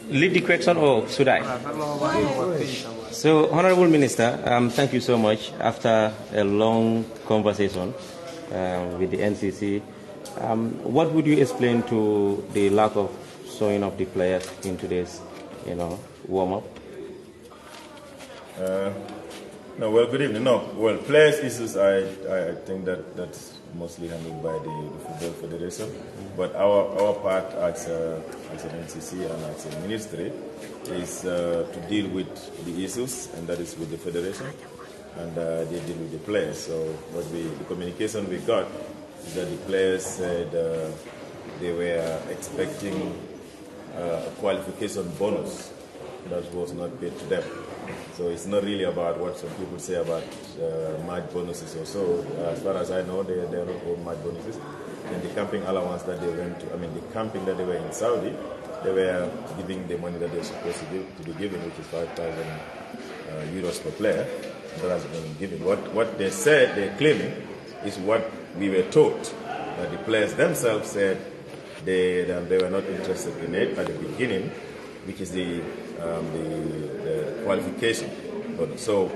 Lead the question, or should I? So, Honorable Minister, thank you so much. After a long conversation with the NCC, what would you explain to the lack of showing of the players in today's, warm-up? No, well, good evening. No, well, players issues, I think that's mostly handled by the Football Federation. But our part as an NCC and as a ministry is to deal with the issues, and that is with the federation, and they deal with the players. So the communication we got is that the players said they were expecting a qualification bonus that was not paid to them. So it's not really about what some people say about match bonuses or so. As far as I know, they are not all match bonuses. And the camping allowance that they went to, the camping that they were in Saudi, they were giving the money that they were supposed to be given, which is 5,000 euros per player. That has been given. What they said, they're claiming, is what we were taught. That the players themselves said they were not interested in it at the beginning, which is the qualification. So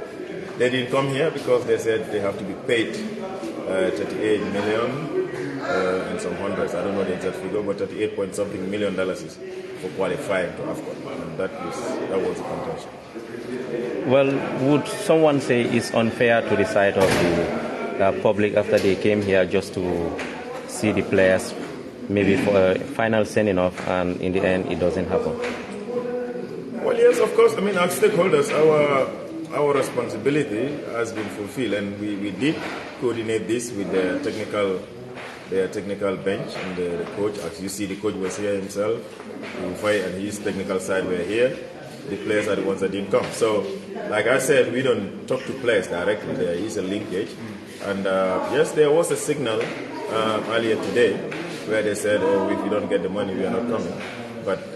they didn't come here because they said they have to be paid 38 million and some hundreds. I don't know the exact figure, but 38 point something million dollars is for qualifying to AFCON, and that was the contention. Well, would someone say it's unfair to the side of the public after they came here just to see the players, maybe for a final sending off, and in the end it doesn't happen? Well, yes, of course. As stakeholders, our responsibility has been fulfilled, and we did coordinate this with their technical bench and the coach. As you see, the coach was here himself, and his technical side were here. The players are the ones that didn't come. So, like I said, we don't talk to players directly. There is a linkage, and yes, there was a signal earlier today where they said, "Oh, if you don't get the money, we are not coming."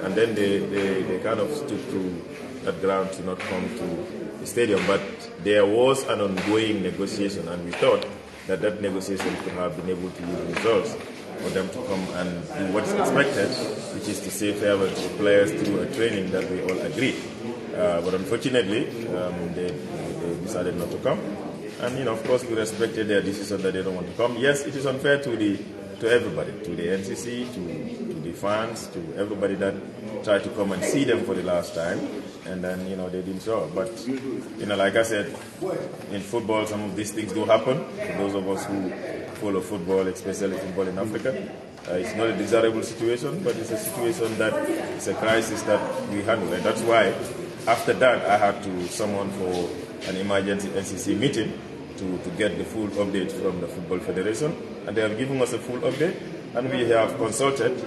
And then they kind of stood to that ground to not come to the stadium. But there was an ongoing negotiation, and we thought that negotiation could have been able to yield results for them to come and do what is expected, which is to say farewell to the players through a training that we all agreed. But unfortunately, they decided not to come. And, of course, we respected their decision that they don't want to come. Yes, it is unfair to everybody, to the NCC, to the fans, to everybody that tried to come and see them for the last time, and then, they didn't show up. But, like I said, in football, some of these things do happen. For those of us who follow football, especially football in Africa, it's not a desirable situation, but it's a situation that it's a crisis that we handle. And that's why, after that, I had to summon for an emergency NCC meeting to get the full update from the Football Federation, and they have given us a full update, and we have consulted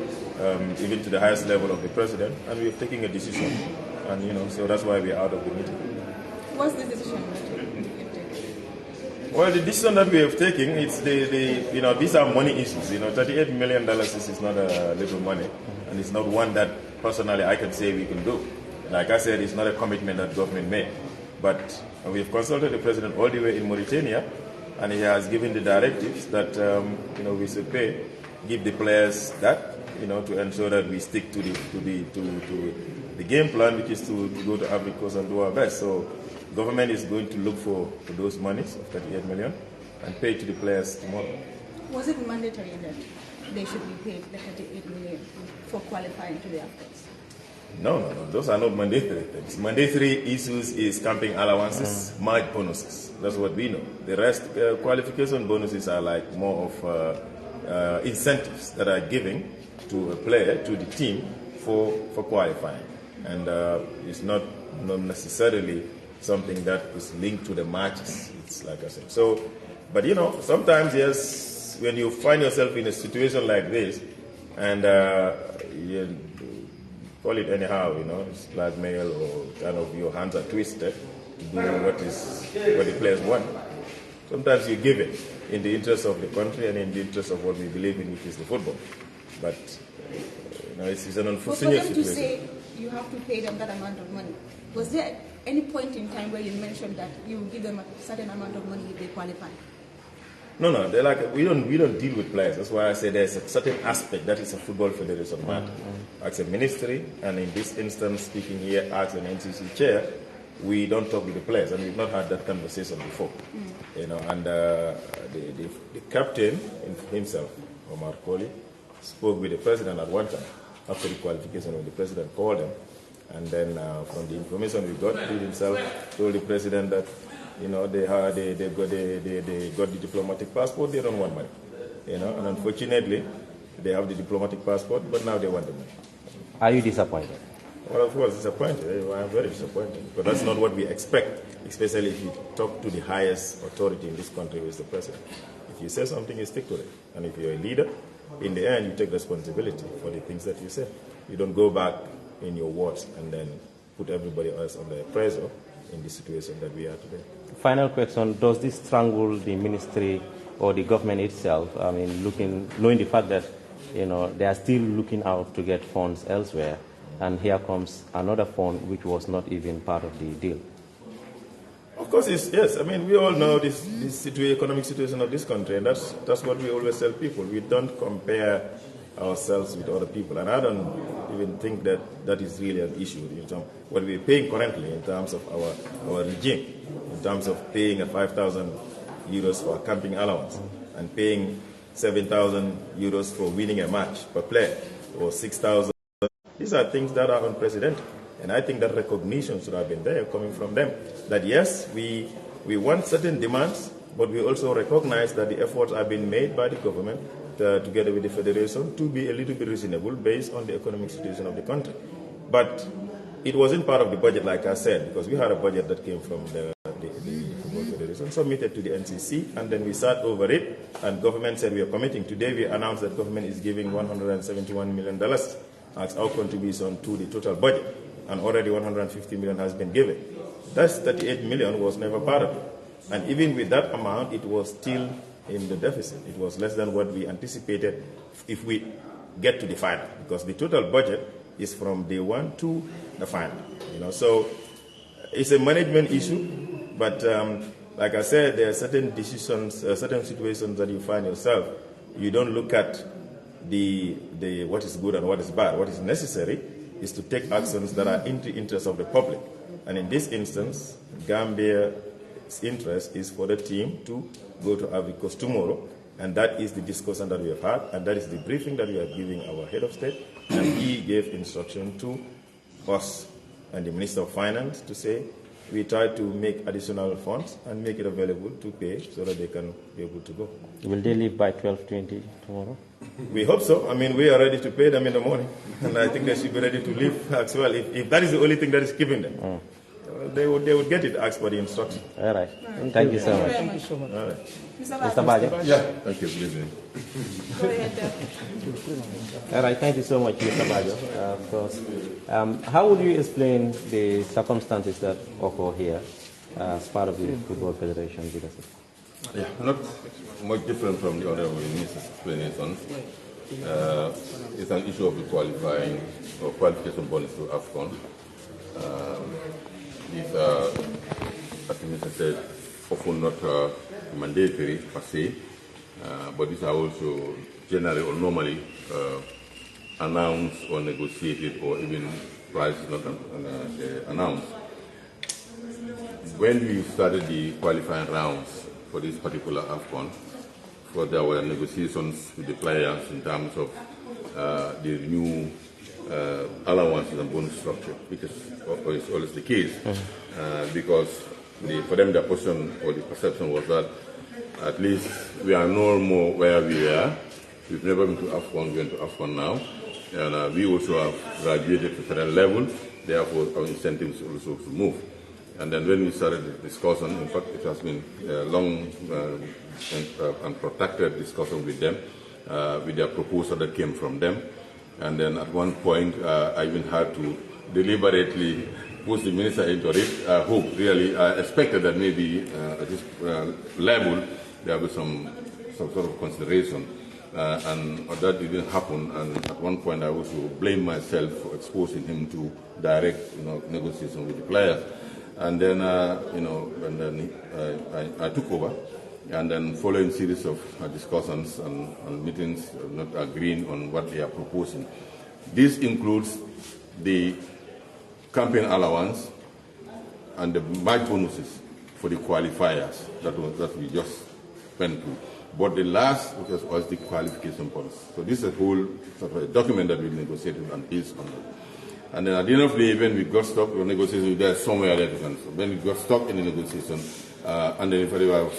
even to the highest level of the president, and we have taken a decision, and so that's why we are out of the meeting. What's the decision that you've taken? Well, the decision that we have taken, it's these are money issues. $38 million is not a little money, and it's not one that personally I can say we can do. Like I said, it's not a commitment that government made. But we have consulted the president all the way in Mauritania, and he has given the directives that we should give the players that to ensure that we stick to the game plan, which is to go to Ivory Coast and do our best. So, government is going to look for those monies of 38 million and pay to the players tomorrow. Was it mandatory that they should be paid the 38 million for qualifying to the AFCON? No. Those are not mandatory things. Mandatory issues is camping allowances, match bonuses. That's what we know. The rest, qualification bonuses are like more of incentives that are given to a player, to the team, for qualifying. And it's not necessarily something that is linked to the matches. It's like I said. So, but sometimes, yes, when you find yourself in a situation like this, and you call it anyhow, it's blackmail or kind of your hands are twisted to do what the players want. Sometimes you give it in the interest of the country and in the interest of what we believe in, which is the football. But it's an unfortunate situation. For them to say you have to pay them that amount of money, was there any point in time where you mentioned that you will give them a certain amount of money if they qualify? No, they're like, we don't deal with players. That's why I say there's a certain aspect that is a football federation matter. As a ministry, and in this instance, speaking here as an NCC chair, we don't talk with the players, and we've not had that conversation before. You know, and the captain himself, Omar Kohli, spoke with the president at one time after the qualification when the president called him, and then from the information we got, he himself told the president that, you know, they got the diplomatic passport, they don't want money. You know, and unfortunately, they have the diplomatic passport, but now they want the money. Are you disappointed? Well, of course, disappointed. I'm very disappointed, but that's not what we expect, especially if you talk to the highest authority in this country, who is the president. If you say something, you stick to it. And if you're a leader, in the end, you take responsibility for the things that you say. You don't go back in your words and then put everybody else under pressure in the situation that we are today. Final question, does this strangle the ministry or the government itself? I mean, knowing the fact that, you know, they are still looking out to get funds elsewhere, and here comes another fund which was not even part of the deal. Of course, yes. I mean, we all know this economic situation of this country, and that's what we always tell people. We don't compare ourselves with other people, and I don't even think that is really an issue in terms of what we're paying currently in terms of our regime, in terms of paying a 5,000 euros for a camping allowance and paying 7,000 euros for winning a match per player, or 6,000. These are things that are unprecedented, and I think that recognition should have been there coming from them, that yes, we want certain demands, but we also recognize that the efforts have been made by the government together with the federation to be a little bit reasonable based on the economic situation of the country. But it wasn't part of the budget, like I said, because we had a budget that came from the Football Federation, submitted to the NCC, and then we sat over it, and government said we are committing. Today we announced that government is giving $171 million as our contribution to the total budget, and already 150 million has been given. That's 38 million was never part of it. And even with that amount, it was still in the deficit. It was less than what we anticipated if we get to the final, because the total budget is from day one to the final. You know, so it's a management issue, but like I said, there are certain decisions, certain situations that you find yourself. You don't look at the what is good and what is bad. What is necessary is to take actions that are in the interest of the public. And in this instance, Gambia's interest is for the team to go to Ivory Coast tomorrow, and that is the discussion that we have had, and that is the briefing that we are giving our head of state, and he gave instruction to us and the Minister of Finance to say we try to make additional funds and make it available to pay so that they can be able to go. Will they leave by 12:20 tomorrow? We hope so. I mean, we are ready to pay them in the morning, and I think they should be ready to leave as well. If that is the only thing that is keeping them, they would get it asked for the instruction. All right. Thank you so much. Thank you so much. All right. Mr. Badjie? Yeah. Thank you. Good evening. Go ahead. All right. Thank you so much, Mr. Badjie. Of course. How would you explain the circumstances that occur here as part of the Football Federation leadership? Yeah, not much different from the other minister's explanation. It's an issue of the qualifying or qualification bonus to AFCON. These are, as the minister said, often not mandatory per se, but these are also generally or normally announced or negotiated, or even prices not announced. When we started the qualifying rounds for this particular AFCON, there were negotiations with the players in terms of the new allowances and bonus structure, because it's always the case, because for them the position or the perception was that at least we are no more where we are. We've never been to AFCON, we're going to AFCON now, and we also have graduated to certain level, therefore our incentives also to move. And then when we started the discussion, in fact it has been a long and protracted discussion with them, with their proposal that came from them. And then at one point I even had to deliberately push the minister into it. I hope, really, I expected that maybe at this level there will be some sort of consideration. And that didn't happen, and at one point I also blamed myself for exposing him to direct negotiation with the players. And then, and then I took over, and then following series of discussions and meetings, not agreeing on what they are proposing. This includes the campaign allowance and the match bonuses for the qualifiers that we just went through. But the last was the qualification bonus. So this is a whole sort of a document that we negotiated and is on it. And then at the end of the day, when we got stuck in the negotiation, there somewhere there. So when we got stuck in the negotiation, and then there was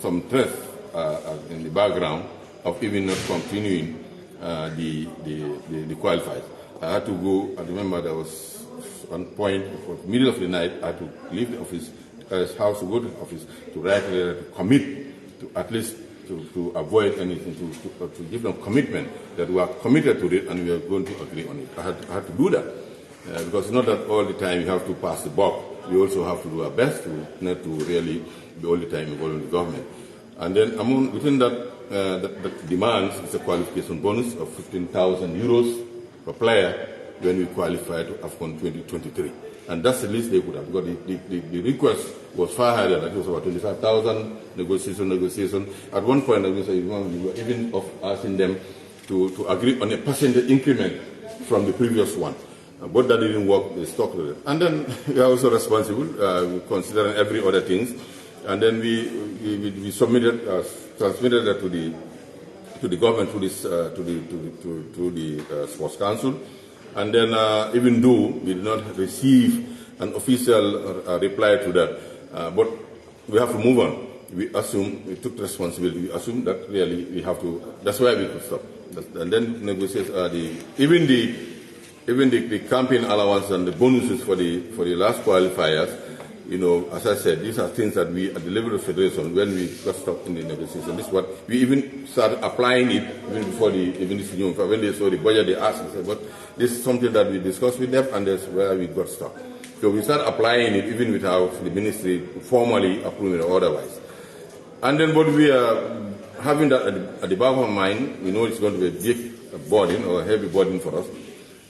some threat in the background of even not continuing the qualifiers. I had to go. I remember there was one point, for the middle of the night, I had to leave the office, house to go to the office to write a letter to commit to at least to avoid anything, to give them commitment that we are committed to it and we are going to agree on it. I had to do that because it's not that all the time you have to pass the buck. We also have to do our best not to really be all the time involved in the government. And then within that demands is a qualification bonus of 15,000 euros per player when we qualify to AFCON 2023. And that's the least they could have, because the request was far higher. That was about 25,000 negotiation. At one point, we were even asking them to agree on a percentage increment from the previous one. But that didn't work, they stuck with it. And then we are also responsible, considering every other things. And then we submitted, transmitted that to the government, to the Sports Council. And then even though we did not receive an official reply to that, but we have to move on. We assume, we took responsibility, we assume that really we have to, that's why we could stop. And then negotiate even the campaign allowance and the bonuses for the last qualifiers. You know, as I said, these are things that we, at the level of federation, when we got stuck in the negotiation, this is what we even started applying it even before this new, when they saw the budget, they asked us, but this is something that we discussed with them, and that's where we got stuck. So we started applying it even without the ministry formally approving it or otherwise. And then, but we are having that at the back of our mind. We know it's going to be a big burden or a heavy burden for us,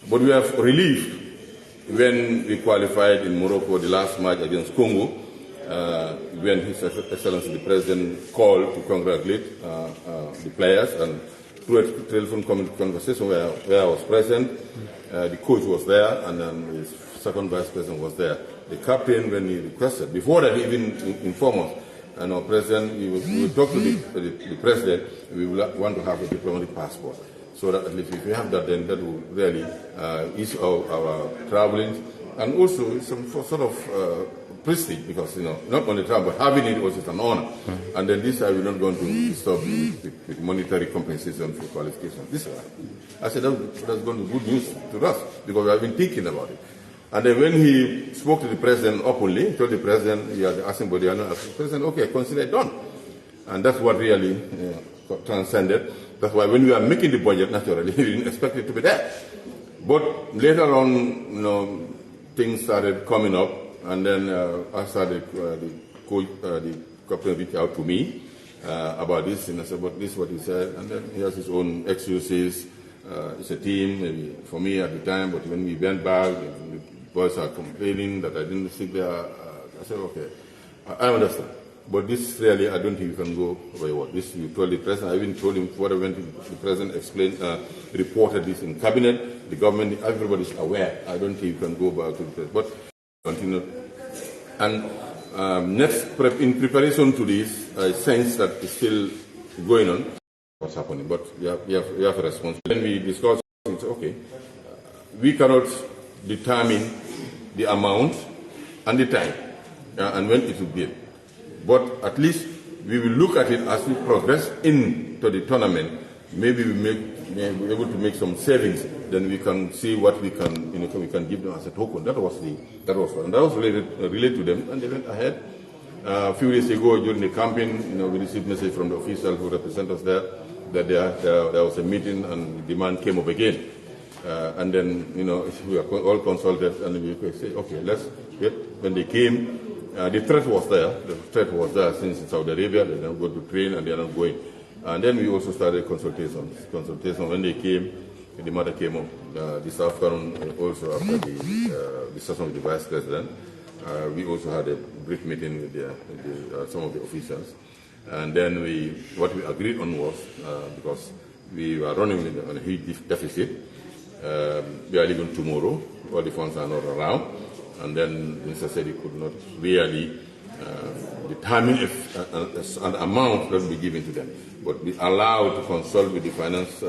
but we have relief. When we qualified in Morocco the last match against Congo, when His Excellency the President called to congratulate the players, and through a telephone conversation where I was present, the coach was there, and then his second vice president was there. The captain, when he requested, before that he even informed us, and our president, we will talk to the president, we will want to have a diplomatic passport. So that at least if we have that, then that will really ease our traveling, and also some sort of prestige, because, you know, not only travel, but having it also is an honor. And then this we're not going to disturb with monetary compensation for qualification. This I said that's going to be good news to us, because we have been thinking about it. And then when he spoke to the president openly, he told the president, "You are asking body," and the president, "Okay, consider it done." And that's what really transcended. That's why when we are making the budget, naturally, we didn't expect it to be there. But later on, you know, things started coming up, and then I started, the captain reached out to me about this, and I said, "But this is what he said," and then he has his own excuses. It's a team, maybe for me at the time, but when we went back, the boys are complaining that I didn't sit there. I said, "Okay, I understand. But this really, I don't think you can go by what this you told the president. I even told him before I went to the president, explained, reported this in cabinet. The government, everybody is aware. I don't think you can go back to the president." But continue. And in preparation to this, I sense that it's still going on. What's happening? But we have a response. When we discuss, it's okay. We cannot determine the amount and the time and when it will be. But at least we will look at it as we progress into the tournament. Maybe we may be able to make some savings. Then we can see what we can, we can give them as a token. That was related to them, and they went ahead. A few days ago during the campaign, we received message from the official who represent us there that there was a meeting and the demand came up again. And then, we were all consulted, and we say, okay, let's get. When they came, the threat was there. The threat was there since in Saudi Arabia. They don't go to train and they are not going. And then we also started consultations. When they came, the matter came up. This afternoon, also after the discussion with the vice president, we also had a brief meeting with some of the officials. And then what we agreed on was, because we were running on a huge deficit, we are leaving tomorrow, all the funds are not around, and then the minister said he could not really determine if an amount that will be given to them, but be allowed to consult with the finance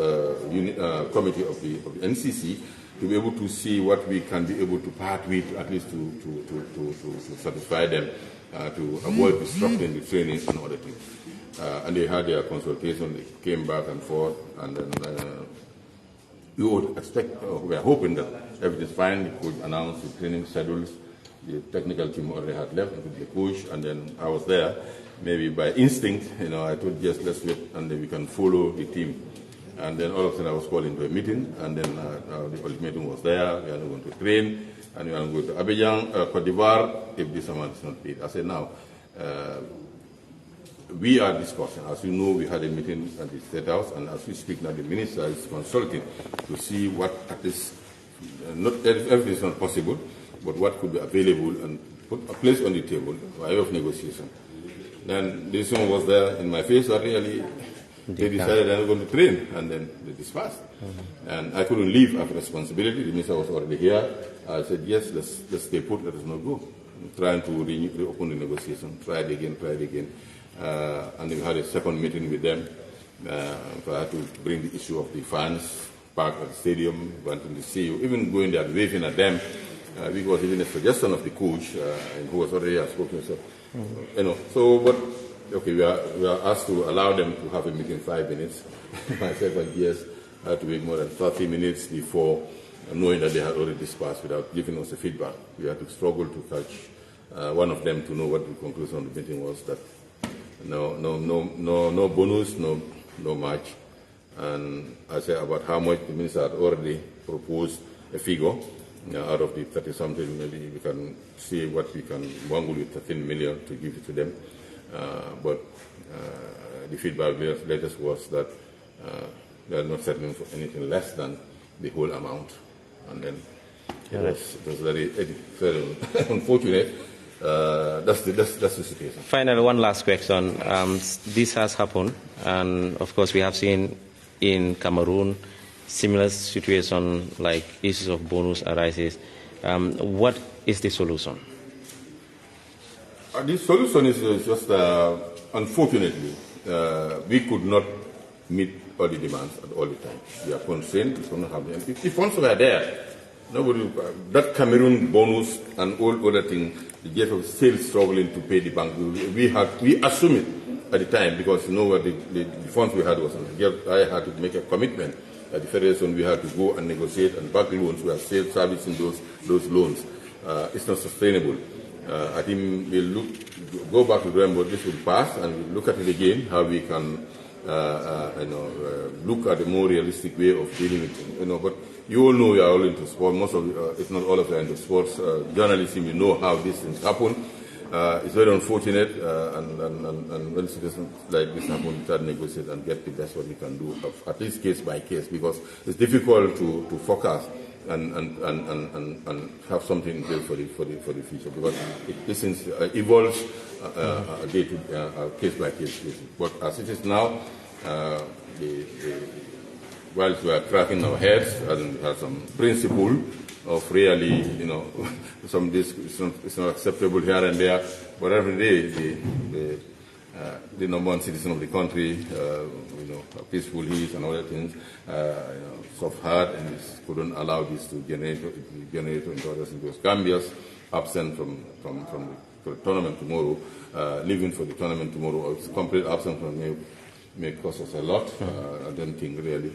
committee of the NCC to be able to see what we can be able to part with, at least to satisfy them, to avoid disrupting the training and other things. And they had their consultation, they came back and forth, and then we would expect, we are hoping that everything's fine. We could announce the training schedules. The technical team already had left with the coach, and then I was there. Maybe by instinct, I thought just let's wait, and then we can follow the team. And then all of a sudden I was called into a meeting, and then the ultimatum was there. We are not going to train, and we are going to Abidjan, Cote d'Ivoire, if this amount is not paid. I said now, we are discussing. As you know, we had a meeting at the State House, and as we speak now, the minister is consulting to see what at least, not everything is not possible, but what could be available and put a place on the table by way of negotiation. Then this one was there in my face that really they decided they're not going to train, and then they dispersed. And I couldn't leave after responsibility. The minister was already here. I said, yes, let's stay put, let us not go. I'm trying to reopen the negotiation, try it again. And then we had a second meeting with them. I had to bring the issue of the fans park at the stadium, wanting to see you, even going there waving at them. Because even a suggestion of the coach, who was already spoken, so what? Okay, we are asked to allow them to have a meeting 5 minutes. Myself and yes, I had to wait more than 30 minutes before knowing that they had already dispersed without giving us a feedback. We had to struggle to catch one of them to know what the conclusion of the meeting was, that no bonus, no match. And I said about how much the minister had already proposed a figure. Out of the 30-something, maybe we can see what we can wangle with 13 million to give it to them. But the feedback latest was that they are not settling for anything less than the whole amount. And then it was very unfortunate. That's the situation. Finally, one last question. This has happened, and of course we have seen in Cameroon similar situation like issues of bonus arises. What is the solution? The solution is just, unfortunately, we could not meet all the demands at all the time. We are concerned we cannot have them. If the funds were there, nobody, that Cameroon bonus and all other things, the GFF is still struggling to pay the bank. We assume it at the time because what the funds we had was, I had to make a commitment. At the Federation, we had to go and negotiate and back loans. We are still servicing those loans. It's not sustainable. I think we'll go back to the drawing board. This will pass, and we'll look at it again, how we can look at a more realistic way of dealing with it. But you all know we are all into sport. Most of, if not all of you are into sports. Journalism, you know how these things happen. It's very unfortunate, and when situations like this happen, we try to negotiate and get the best what we can do, at least case by case, because it's difficult to focus and have something in place for the future, because this evolves day to case by case basis. But as it is now, whilst we are cracking our heads and have some principle of really, some this it's not acceptable here and there, but every day the number one citizen of the country, peaceful heat and other things, soft heart, and couldn't allow this to generate into other things. Because Gambia's absent from the tournament tomorrow, leaving for the tournament tomorrow, or it's complete absence from may cost us a lot. I don't think really.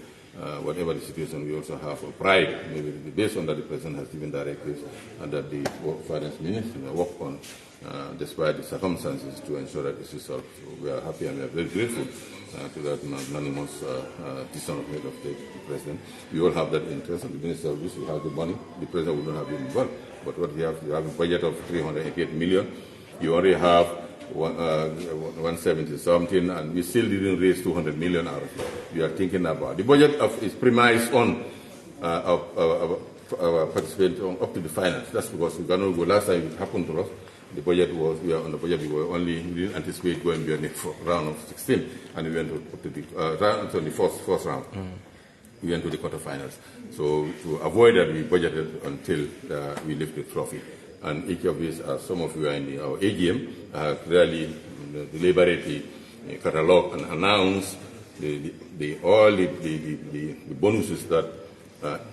Whatever the situation, we also have a pride, maybe based on that the President has given directives and that the Finance Ministry will work on, despite the circumstances, to ensure that this is solved. So we are happy and we are very grateful to that unanimous decision of the President. We all have that interest, and the Minister of this will have the money. The President will not have it involved. But what we have, you have a budget of 388 million. You already have 170 something, and we still didn't raise 200 million out of it. We are thinking about the budget is premised on our participation up to the finance. That's because we cannot go. Last time it happened to us, the budget was, we are on the budget, we didn't anticipate going beyond the round of 16, and we went to the first round. We went to the quarterfinals. So to avoid that, we budgeted until we lift the trophy. And each of these, some of you are in our AGM, clearly deliberately catalog and announce all the bonuses that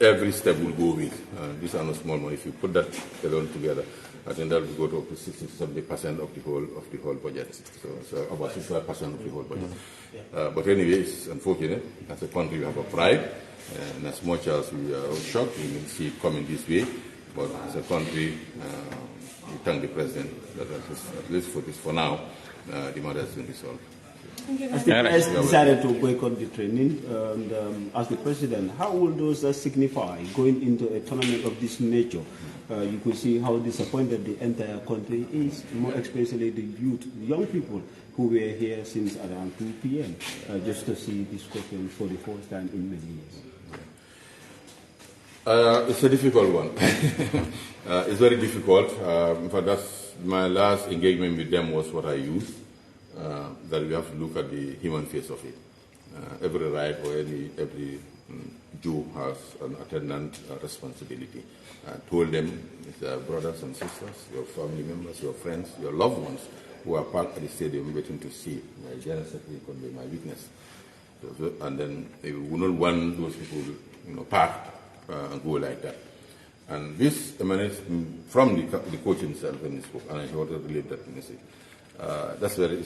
every step will go with. These are not small money. If you put that together, I think that will go to up to 60-70% of the whole budget. So about 65% of the whole budget. But anyway, it's unfortunate. As a country, we have a pride, and as much as we are shocked, we will see it coming this way. But as a country, we thank the president that at least for now, the matter has been resolved. As the president decided to boycott the training, and as the president, how will those signify going into a tournament of this nature? You could see how disappointed the entire country is, more especially the youth, the young people who were here since around 2 p.m. Just to see this question for the first time in many years. It's a difficult one. It's very difficult. In fact, that's my last engagement with them was what I used. That we have to look at the human face of it. Every right or every Jew has an attendant responsibility. Told them, it's brothers and sisters, your family members, your friends, your loved ones who are parked at the stadium waiting to see. My general secretary could be my witness. And then we would not want those people, parked and go like that. And this emanates from the coach himself when he spoke, and I want to relate that message. That's very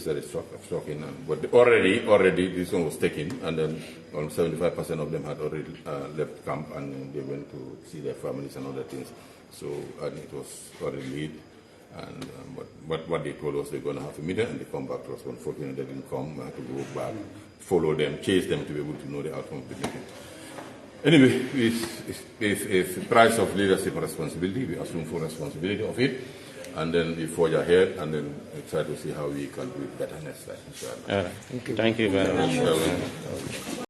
shocking. But already this one was taken, and then almost 75% of them had already left camp, and they went to see their families and other things. So and it was already late. And but what they told us, they're going to have a meeting, and they come back to us. Unfortunately, they didn't come. We had to go back, follow them, chase them to be able to know the outcome of the meeting. Anyway, it's the price of leadership and responsibility. We assume full responsibility of it. And then we forge ahead, and then we try to see how we can do it better next time. Thank you very much.